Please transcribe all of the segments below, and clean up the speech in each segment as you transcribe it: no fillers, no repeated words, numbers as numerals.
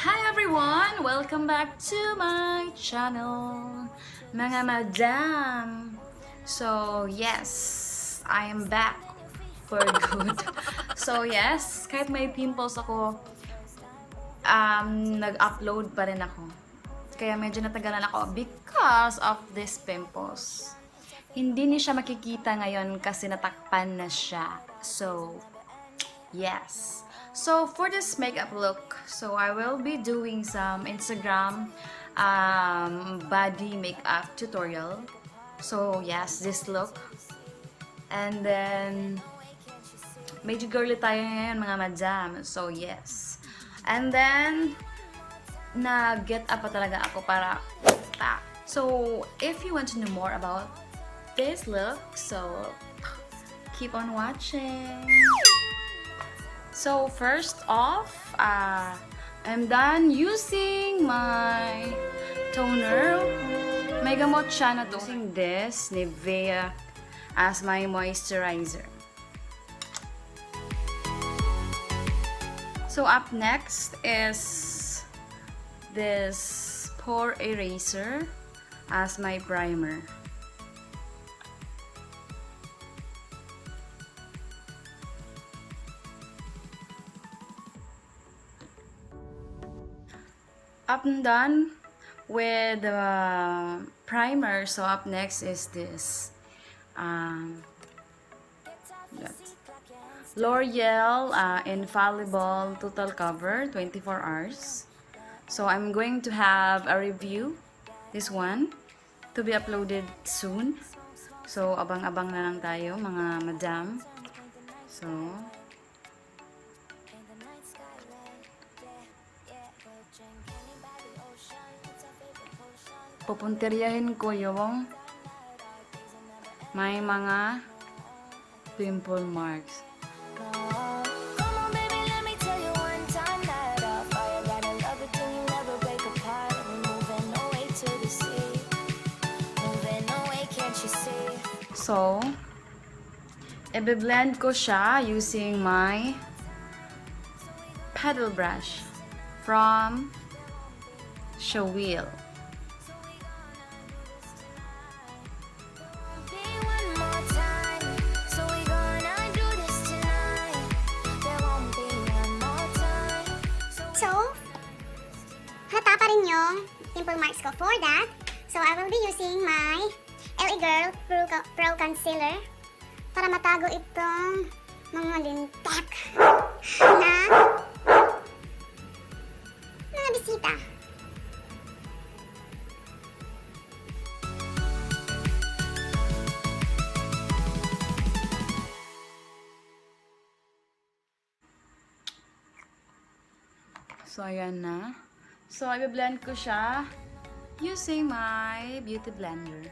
Hi everyone! Welcome back to my channel, mga madam! So yes, I am back for good. So yes, kahit may pimples ako, nag-upload pa rin ako. Kaya medyo natagalan ako because of these pimples. Hindi niya siya makikita ngayon kasi natakpan na siya. So, yes. So, for this makeup look, so I will be doing some Instagram body makeup tutorial. So, yes, this look. And then, medyo girly tayo ngayon mga madam. So, yes. And then, nag-get up pa talaga ako para So, if you want to know more about this look, so keep on watching. So first off, I'm done using my toner. May gamot siya na to. Using this Nivea as my moisturizer. So up next is this pore eraser as my primer. Up and done with the primer. So up next is this L'Oreal Infallible Total Cover 24 hours. So I'm going to have a review, this one, to be uploaded soon. So abang-abang na lang tayo mga madam. So pupuntiryahin ko yung may mga pimple marks. So, i-blend ko siya using my paddle brush from xoxo. Yung pimple marks ko. For that, so I will be using my LA Girl Pro Concealer para matago itong mga lintak na mga bisita. So, ayan na. So, i-blend ko siya using my beauty blender.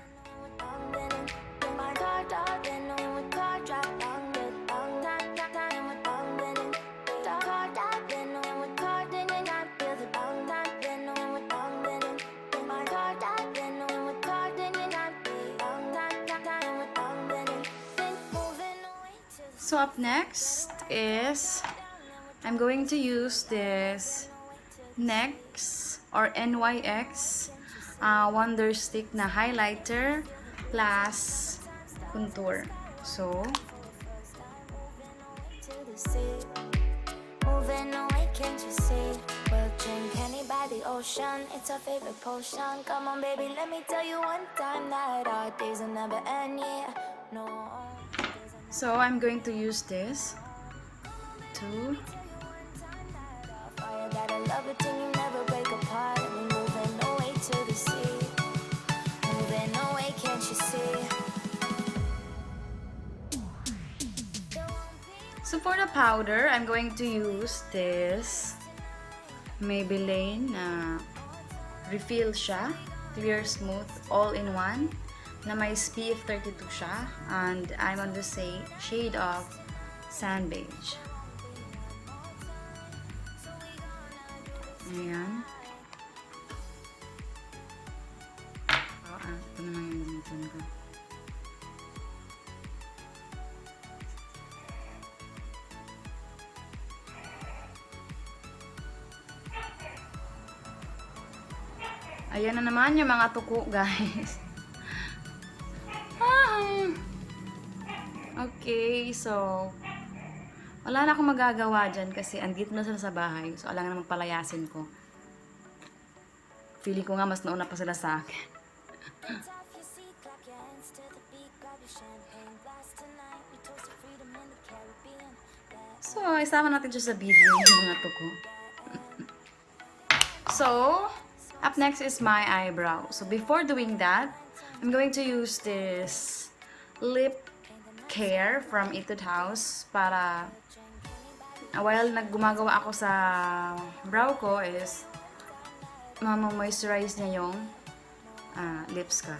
So, up next is I'm going to use this NYX or NYX Wonder Stick na highlighter plus contour. So, moving away, can't you see? We'll drink honey by the ocean. It's our favorite potion. Come on, baby, let me tell you one time that our days will never end. Yeah, no. So I'm going to use this to love it till you never break apart. We're moving away to the sea. Moving away, can't you see? So for the powder, I'm going to use this Maybelline refill siya. Clear Smooth All-in-One na may SPF 32 siya. And I'm on the shade of Sand Beige. Ayan. Ito na lang yung gamitin ko. Ayan na naman yung mga tuko, guys. Okay, so wala na akong magagawa dyan kasi andito na sila sa bahay. So, alam na magpalayasin ko. Feeling ko nga mas nauna pa sila sa akin. So, isama natin siya sa video yung mga tuko. So, up next is my eyebrow. So, before doing that, I'm going to use this lip care from Etude House para while naggumagawa ako sa brow ko is moisturize niya yung lips ko.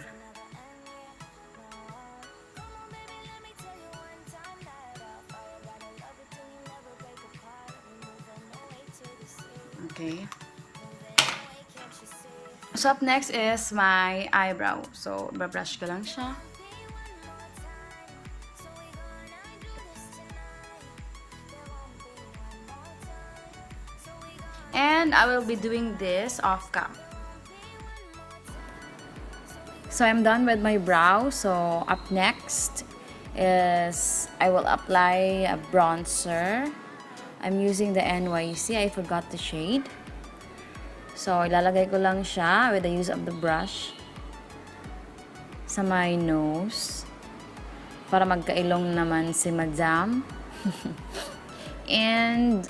Okay. So, up next is my eyebrow. So, babrush ko lang siya. And I will be doing this off cam. So, I'm done with my brow. So, up next is I will apply a bronzer. I'm using the NYC. I forgot the shade. So, ilalagay ko lang siya with the use of the brush sa my nose para magkailong naman si madzam. And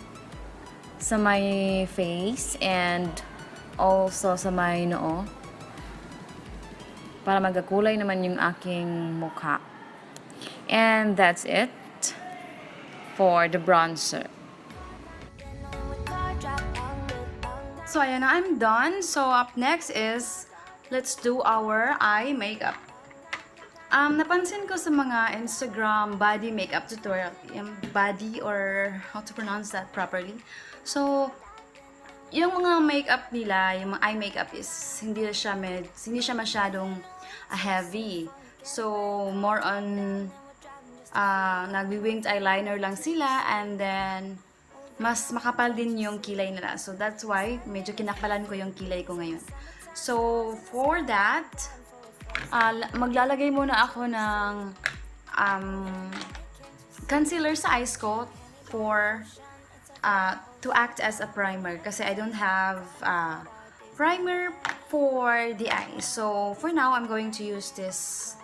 sa my face and also sa my noo para magkakulay naman yung aking mukha. And that's it for the bronzer. So, ayan na, I'm done. So, up next is, let's do our eye makeup. Napansin ko sa mga Instagram Baddie makeup tutorial, yung Baddie or how to pronounce that properly. So, yung mga makeup nila, yung mga eye makeup is, hindi siya masyadong heavy. So, more on, nagwi-winged eyeliner lang sila and then, mas makapal din yung kilay nila. So, that's why, medyo kinakalan ko yung kilay ko ngayon. So, for that, maglalagay muna ako ng concealer sa eyes ko for to act as a primer. Kasi I don't have primer for the eyes. So, for now, I'm going to use this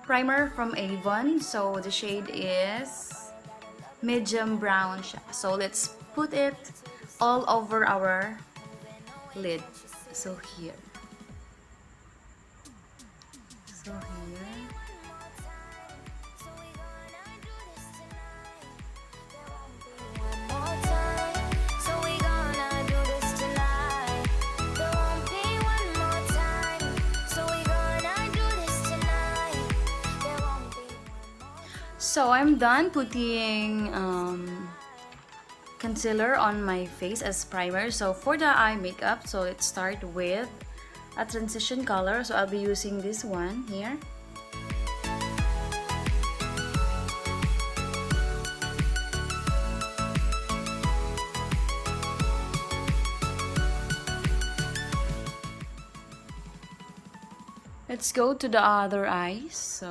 primer from Avon. So, the shade is medium brown siya. So, let's put it all over our lid. So, here. So, here. So, I'm done putting concealer on my face as primer. So, for the eye makeup, so let's start with a transition color. So, I'll be using this one here. Let's go to the other eyes.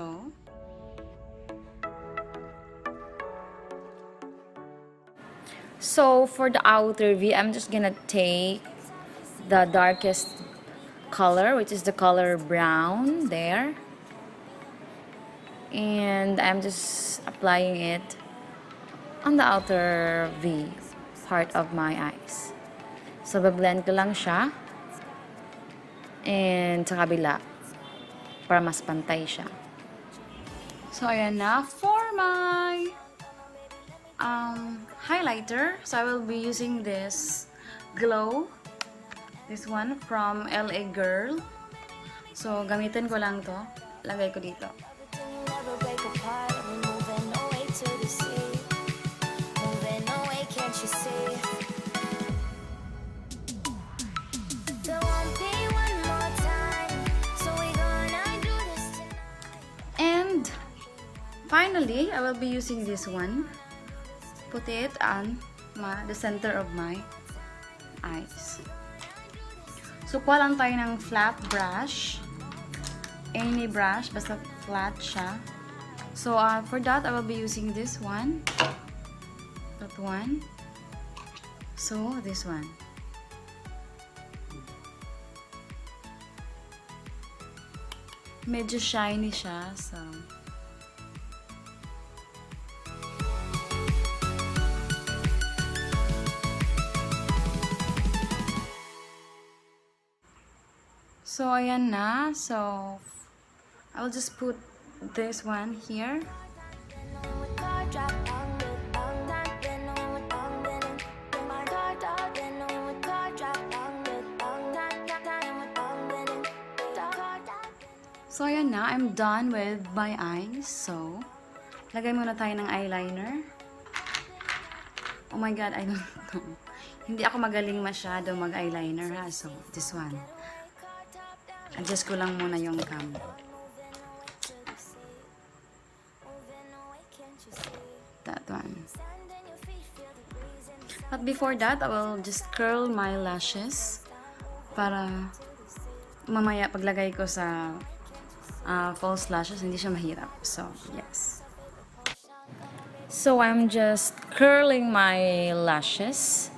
So for the outer V, I'm just gonna take the darkest color, which is the color brown there. And I'm just applying it on the outer V part of my eyes. So, bablend ko lang siya. And sa kabila, para mas pantay siya. So, ayan na for my highlighter. So, I will be using this Glow. This one from LA Girl. So, gamitin ko lang to. Lagay ko dito. And finally, I will be using this one. Put it on the center of my eyes. So, kuha lang tayo ng flat brush. Any brush, basta flat siya. So, for that, I will be using this one. That one. So, this one. Medyo shiny siya, so... So, ayan na. So, I'll just put this one here. So, ayan na. I'm done with my eyes. So, lagay muna tayo ng eyeliner. Oh my God, I don't know. Hindi ako magaling masyado mag-eyeliner ha. So, this one. Adjust ko lang muna yung cam. That one. But before that, I will just curl my lashes para mamaya paglagay ko sa false lashes, hindi siya mahirap. So, yes. So, I'm just curling my lashes.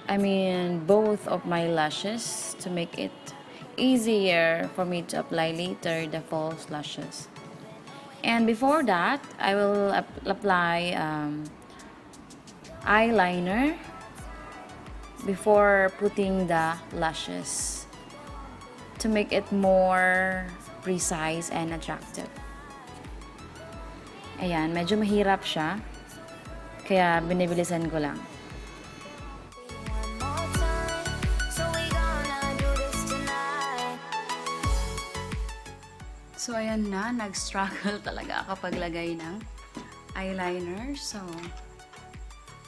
I mean, both of my lashes to make it easier for me to apply later the false lashes. And before that, I will apply eyeliner before putting the lashes to make it more precise and attractive. Ayan, medyo mahirap siya, kaya binibilisan ko lang. So, ayan na. Nag-struggle talaga ako paglagay ng eyeliner. So,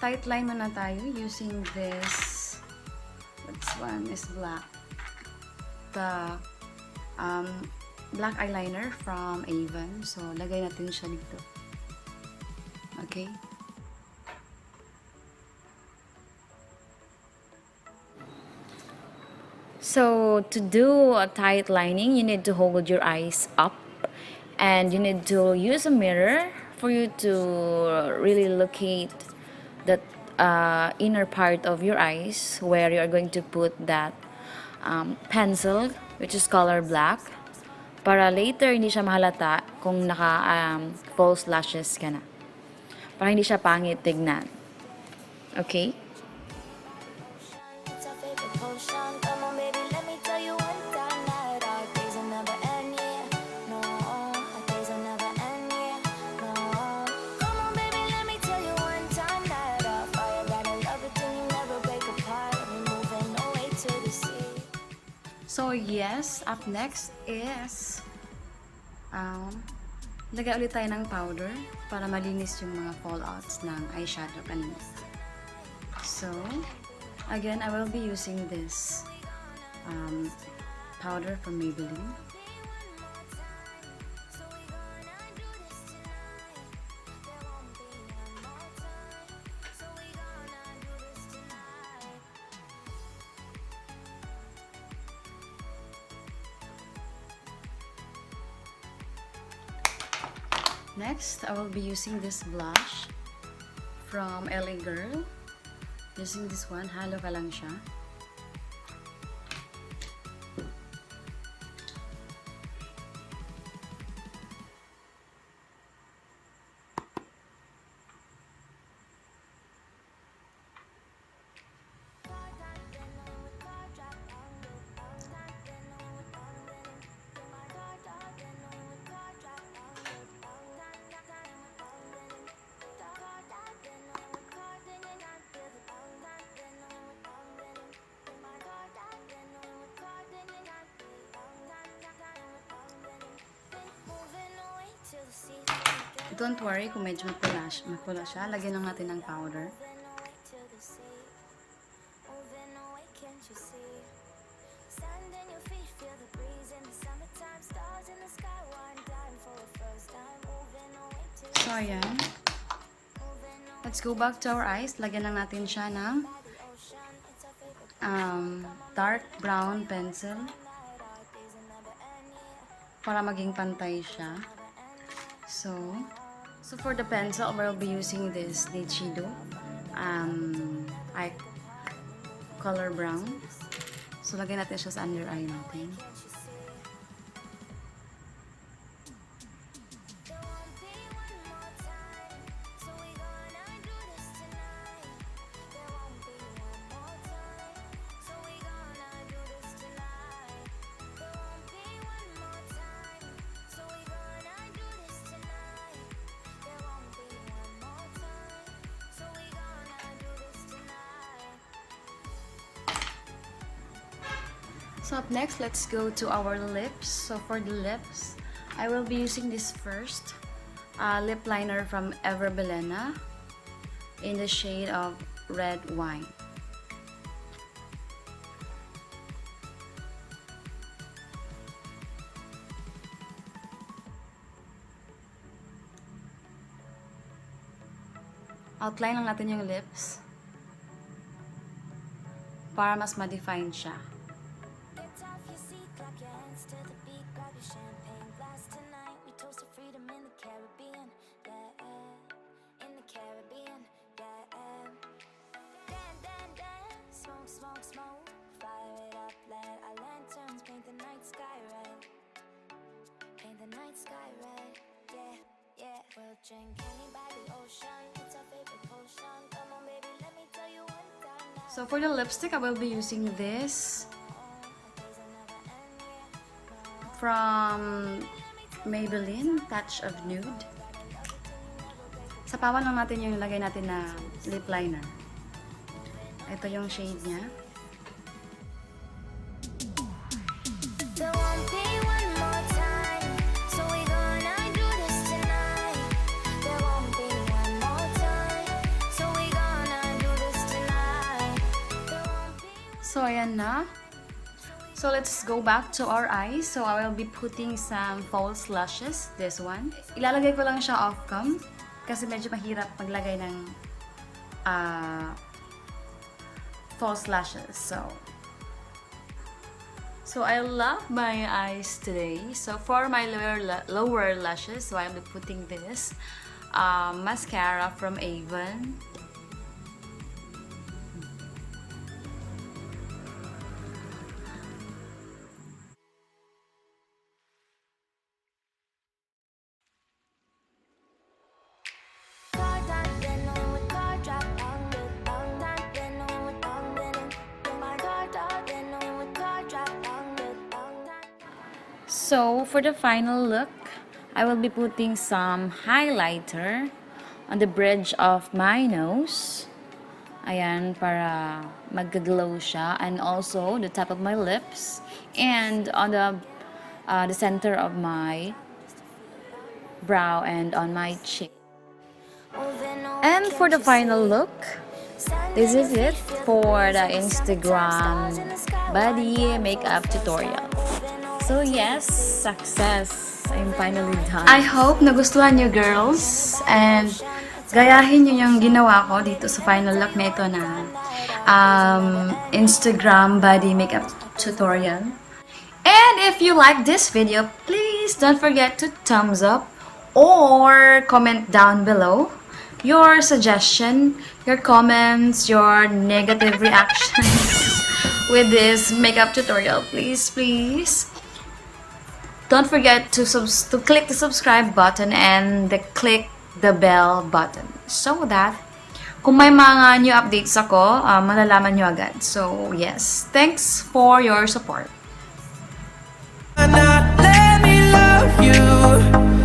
tight line muna tayo using this. This one is black. The black eyeliner from Avon. So, lagay natin siya dito. Okay? So, to do a tight lining, you need to hold your eyes up and you need to use a mirror for you to really locate the inner part of your eyes where you are going to put that pencil, which is color black, para later hindi siya mahalata kung naka false lashes ka na. Para hindi siya pangit tignan. Okay? So, yes, up next is lagay ulit tayo ng powder para malinis yung mga fallouts ng eyeshadow kanina. So, again, I will be using this powder from Maybelline. Next, I will be using this blush from LA Girl. Using this one, halo ka lang siya. Don't worry kung medyo mapula siya. Lagyan lang natin ng powder. So, ayan. Let's go back to our eyes. Lagyan lang natin siya ng dark brown pencil para maging pantay siya. So for the pencil, we'll be using this Nichido eye color brown. So lagyan natin siya sa under eye natin. So up next, let's go to our lips. So for the lips, I will be using this first lip liner from Ever Belena in the shade of Red Wine. Outline lang natin yung lips para mas ma-define siya. So for the lipstick, I will be using this from Maybelline Touch of Nude. Sa pawan lang natin yung ilagay natin na lip liner. Ito yung shade niya. So, ayan na. So, let's go back to our eyes. So, I will be putting some false lashes. This one. Ilalagay ko lang siya off-cam kasi medyo mahirap maglagay ng false lashes. So I love my eyes today. So, for my lower lashes, so I'll be putting this mascara from Avon. So, for the final look, I will be putting some highlighter on the bridge of my nose. Ayan, para mag-glow siya. And also, the top of my lips. And on the center of my brow and on my cheek. And for the final look, this is it for the Instagram Baddie makeup tutorial. So yes, success! I'm finally done. I hope nagustuhan niyo, girls, and gayahin niyo yung ginawa ko dito sa final look na ito na Instagram Baddie makeup tutorial. And if you like this video, please don't forget to thumbs up or comment down below your suggestion, your comments, your negative reactions with this makeup tutorial. Please. Don't forget to click the subscribe button and click the bell button so that kung may mga new updates ako, malalaman nyo agad. So, yes. Thanks for your support. Let me love you.